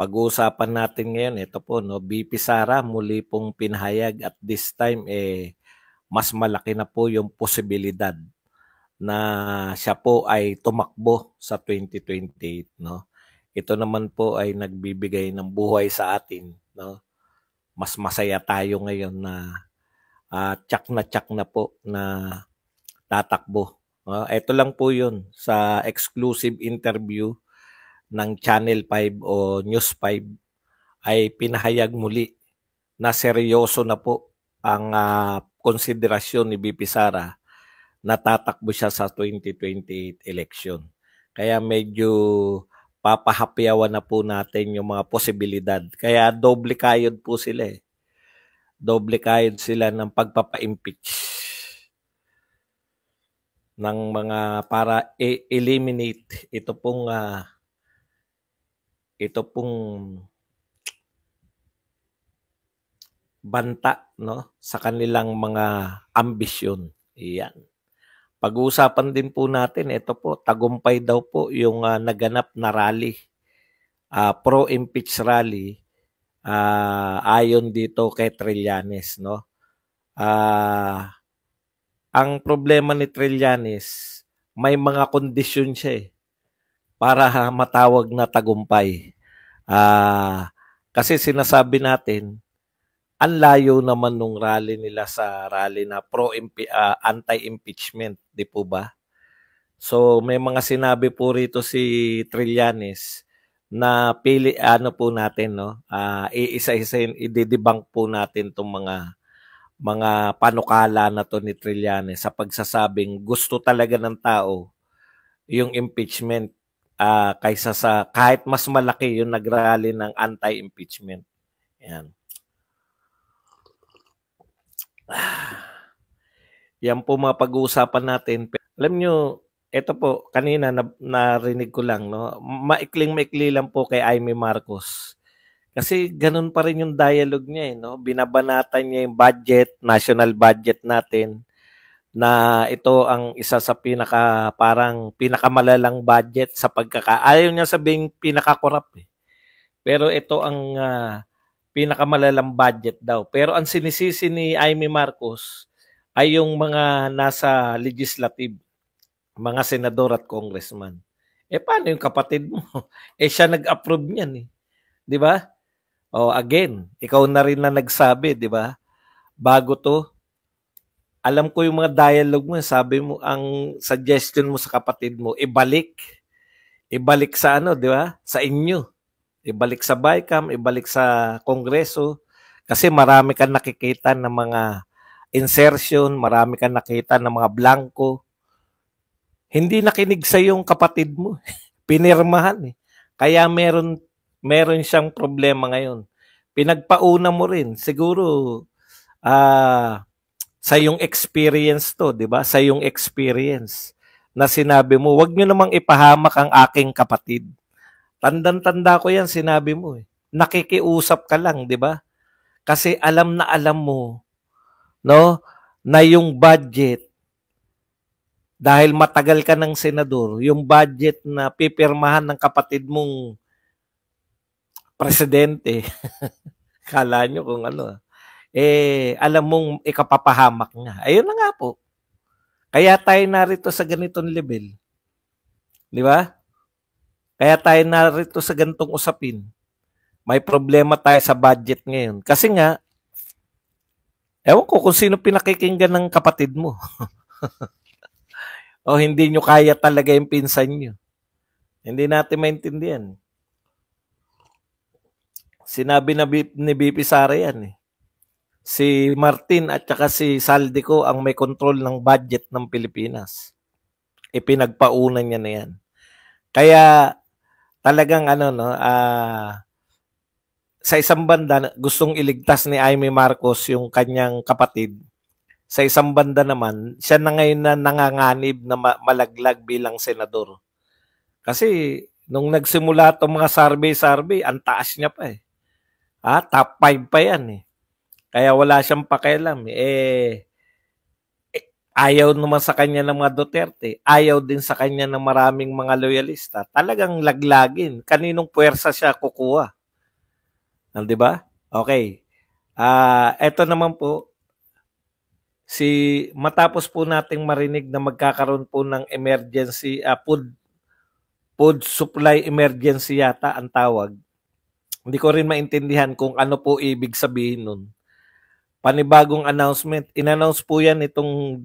Pag-uusapan natin ngayon, ito po, no, VP Sara muli pong pinahayag at this time, mas malaki na po yung posibilidad na siya po ay tumakbo sa 2028, no? Ito naman po ay nagbibigay ng buhay sa atin, no? Mas masaya tayo ngayon na tsak na po na tatakbo. Ito lang po yun sa exclusive interview ng Channel 5 o News 5 ay pinahayag muli na seryoso na po ang konsiderasyon ni VP Sara na tatakbo siya sa 2028 election. Kaya medyo papahapyawan na po natin yung mga posibilidad. Kaya doble kayod po sila eh. Doble kayod sila ng pagpapa-impeach ng mga para eliminate ito pong banta, no, sa kanilang mga ambisyon. Iyan. Pag-uusapan din po natin, ito po, tagumpay daw po yung naganap na rally, pro-impeach rally, ayon dito kay Trillanes, no. Ang problema ni Trillanes, may mga kondisyon siya para matawag na tagumpay. Kasi sinasabi natin, ang layo naman nung rally nila sa rally na anti-impeachment, di po ba? So may mga sinabi po rito si Trillanes na po natin, no? Iisa-isa i-debunk po natin tong mga panukala na to ni Trillanes sa pagsasabing gusto talaga ng tao yung impeachment kaysa sa kahit mas malaki yung nagrally ng anti-impeachment. Yan. Yan po mga pag-uusapan natin. Alam nyo, ito po, kanina narinig ko lang, no? Maikling-maikli lang po kay Amy Marcos. Kasi ganun pa rin yung dialogue niya, no? Binabanatan niya yung budget, national budget natin, na ito ang isa sa parang pinakamalalang budget sa ayaw niya sabing pinaka-corrupt eh. Pero ito ang pinakamalalang budget daw. Pero ang sinisisi ni Amy Marcos ay yung mga nasa legislative, mga senador at congressman. Paano yung kapatid mo? Siya nag-approve niyan eh. Di ba? Again, ikaw na rin na nagsabi, di ba? Bago to, alam ko yung mga dialogue mo, sabi mo, ang suggestion mo sa kapatid mo, ibalik sa di ba? Sa inyo. Ibalik sa BICAM, ibalik sa Kongreso. Kasi marami kang nakikita ng mga insertion, marami kang nakita ng mga blanco. Hindi nakinig sa yung kapatid mo. Pinirmahan eh. Kaya meron siyang problema ngayon. Pinagpauna mo rin. Siguro, sa yung experience to, di ba? Sa yung experience na sinabi mo, wag nyo namang ipahamak ang aking kapatid. Tandang-tanda ko yan, sinabi mo eh. Nakikiusap ka lang, di ba? Kasi alam na alam mo, no, na yung budget, dahil matagal ka ng senador, yung budget na pipirmahan ng kapatid mong presidente, kala nyo kung ano, alam mong ikapapahamak niya. Ayun na nga po. Kaya tayo narito sa ganitong level. Di ba? Kaya tayo narito sa ganitong usapin. May problema tayo sa budget ngayon. Kasi nga, ewan ko kung sino pinakikinggan ng kapatid mo. O hindi nyo kaya talaga yung pinsan nyo. Hindi natin maintindihan. Sinabi na ni BP Sara yan eh. Si Martin at saka si Saldico ang may control ng budget ng Pilipinas. Ipinagpaunan niya na yan. Kaya talagang sa isang banda gustong iligtas ni Amy Marcos yung kanyang kapatid. Sa isang banda naman, siya na ngayon na nanganganib na malaglag bilang senador. Kasi nung nagsimula itong mga survey, ang taas niya pa eh. Top 5 pa yan eh. Kaya wala siyang pakialam. Ayaw naman sa kanya ng mga Duterte. Ayaw din sa kanya ng maraming mga loyalista. Talagang laglagin. Kaninong puwersa siya kukuha? 'Di ba? Okay. Eto naman po, matapos po nating marinig na magkakaroon po ng emergency, food supply emergency yata ang tawag. Hindi ko rin maintindihan kung ano po ibig sabihin nun. Panibagong announcement. In-announce po yan itong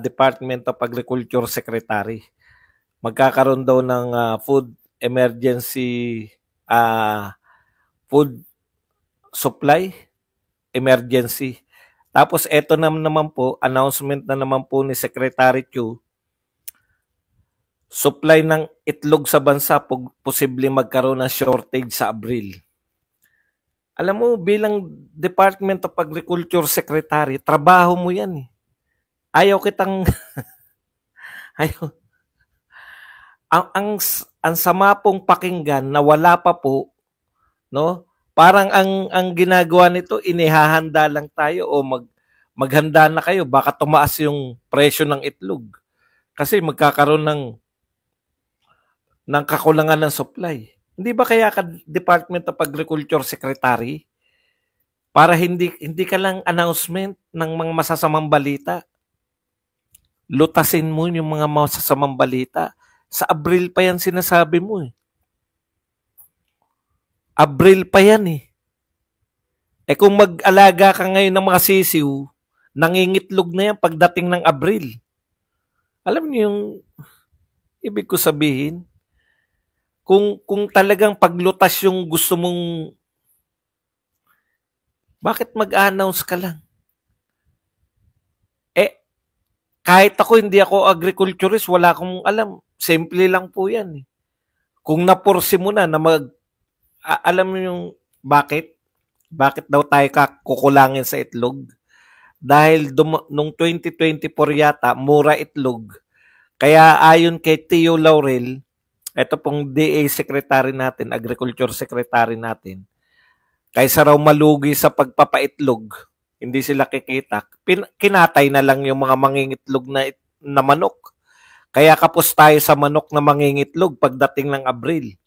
Department of Agriculture Secretary. Magkakaroon daw ng food emergency, food supply emergency. Tapos eto naman po, announcement na naman po ni Secretary Chu, supply ng itlog sa bansa posibleng magkaroon ng shortage sa Abril. Alam mo, bilang Department of Agriculture Secretary, trabaho mo yan eh. Ayaw kitang ayaw. Ang sama pong pakinggan na wala pa po, no? Parang ang ginagawa nito, inihahanda lang tayo o maghanda na kayo, baka tumaas yung presyo ng itlog. Kasi magkakaroon ng kakulangan ng supply. Hindi ba kaya ka Department of Agriculture Secretary para hindi ka lang announcement ng mga masasamang balita? Lutasin mo yung mga masasamang balita. Sa Abril pa yan sinasabi mo eh. Abril pa yan eh. Kung mag-alaga ka ngayon ng mga sisiw, nangingitlog na yan pagdating ng Abril. Alam niyo yung ibig ko sabihin? Kung talagang paglutas yung gusto mong, bakit mag-announce ka lang? Kahit ako, hindi ako agriculturist, wala akong alam. Simple lang po yan eh. Kung napursi mo na alam mo yung bakit? Bakit daw tayo kukulangin sa itlog? Dahil nung 2024 yata, mura itlog. Kaya ayon kay Tio Laurel, ito pong DA Secretary natin, Agriculture Secretary natin, kaysa raw malugi sa pagpapaitlog, hindi sila kikita, kinatay na lang yung mga mangingitlog na manok. Kaya kapos tayo sa manok na mangingitlog pagdating ng Abril.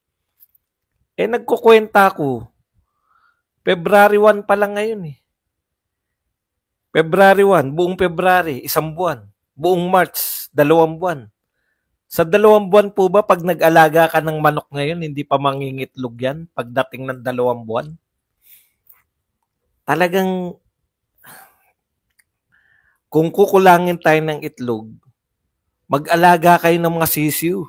Nagkukwenta ako, February 1 pa lang ngayon eh. February 1, buong February, 1 buwan. Buong March, 2 buwan. Sa 2 buwan po ba, pag nag-alaga ka ng manok ngayon, hindi pa mangingitlog yan pagdating ng 2 buwan? Talagang, kung kukulangin tayo ng itlog, mag-alaga kayo ng mga sisiw.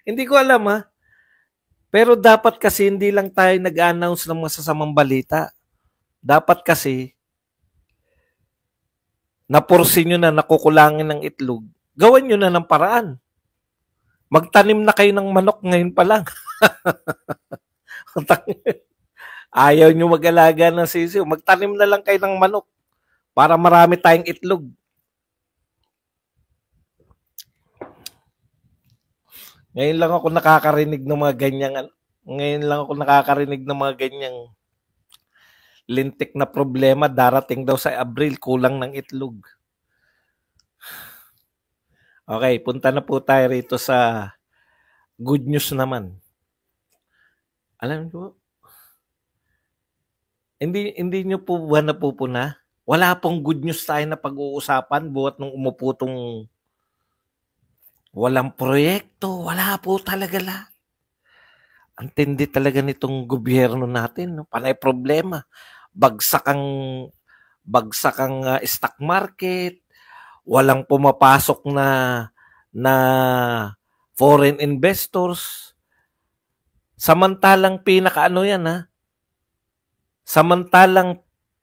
Hindi ko alam ha. Pero dapat kasi hindi lang tayo nag-announce ng masasamang balita. Dapat kasi, napursin nyo na nakukulangin ng itlog, gawan nyo na ng paraan. Magtanim na kayo ng manok ngayon pa lang. Ayaw nyo mag-alaga ng sisiw, magtanim na lang kayo ng manok para marami tayong itlog. Ngayon lang ako nakakarinig ng mga ganyang lintik na problema darating daw sa Abril, kulang ng itlog. Okay, punta na po tayo rito sa good news naman. Alam niyo, hindi niyo po ba napupuna? Wala pong good news tayo na pag-uusapan buhat nung umupo tong walang proyekto, wala po talaga lahat. Ang tindi talaga nitong gobyerno natin, no? Panay problema. Bagsak ang stock market, walang pumapasok na foreign investors. Samantalang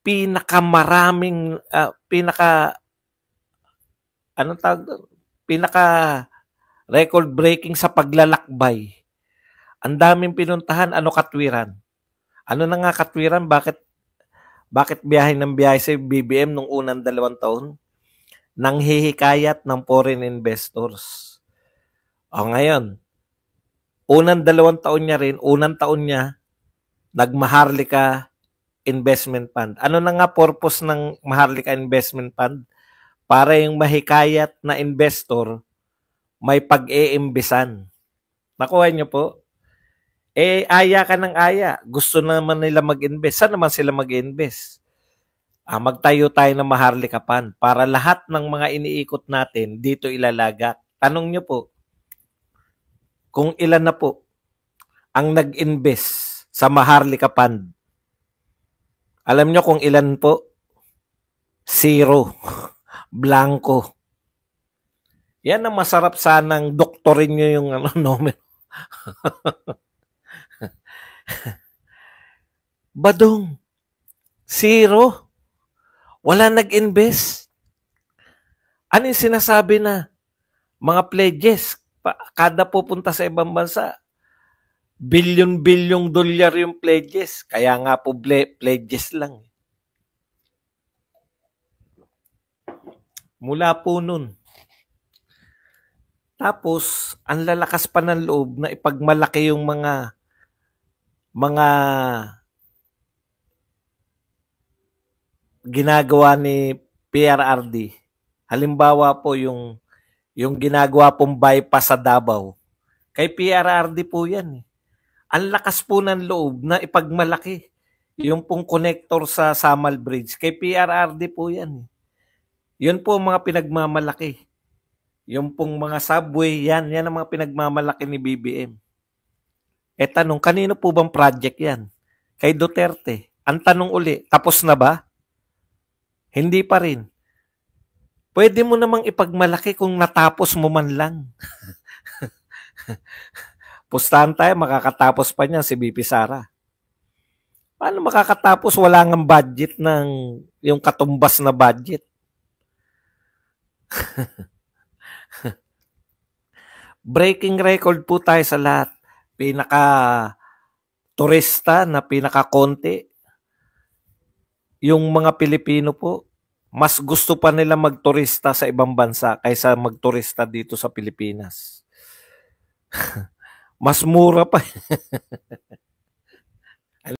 pinakamaraming record breaking sa paglalakbay. Ang daming pinuntahan, katwiran? Ano na nga katwiran? Bakit biyahe sa BBM nung unang 2 taon? Nang hihikayat ng foreign investors. Ngayon, unang 2 taon niya, nag-Maharlika Investment Fund. Ano na nga purpose ng Maharlika Investment Fund? Para yung mahikayat na investor may pag-iimbisan. Nakuha niyo po? Aya ka ng aya. Gusto naman nila mag-invest. Saan naman sila mag-invest? Magtayo tayo ng Maharlikapan para lahat ng mga iniikot natin dito ilalagak. Tanong nyo po, kung ilan na po ang nag-invest sa Maharlikapan. Alam nyo kung ilan po? 0. Blanco. Yan ang masarap sanang doktorin nyo yung numero. Badong. 0. Wala nag-invest. Ano yung sinasabi na? Mga pledges. Kada pupunta sa ibang bansa, bilyon-bilyong dolyar yung pledges. Kaya nga po pledges lang. Mula po nun. Tapos, ang lalakas pa ng loob na ipagmalaki yung mga ginagawa ni PRRD. Halimbawa po yung ginagawa pong bypass sa Davao. Kay PRRD po yan. Ang lakas po ng loob na ipagmalaki yung pong connector sa Samal Bridge. Kay PRRD po yan. Yun po ang mga pinagmamalaki. Yung pong mga subway, yan ang mga pinagmamalaki ni BBM. Tanong, kanino po bang project yan? Kay Duterte. Ang tanong uli, tapos na ba? Hindi pa rin. Pwede mo namang ipagmalaki kung natapos mo man lang. Pustahan tayo, makakatapos pa niya si BP Sara. Paano makakatapos? Wala ngang budget ng yung katumbas na budget. Breaking record po tayo sa lahat. Pinaka-turista na pinaka-konti. Yung mga Pilipino po, mas gusto pa nila magturista sa ibang bansa kaysa magturista dito sa Pilipinas. Mas mura pa.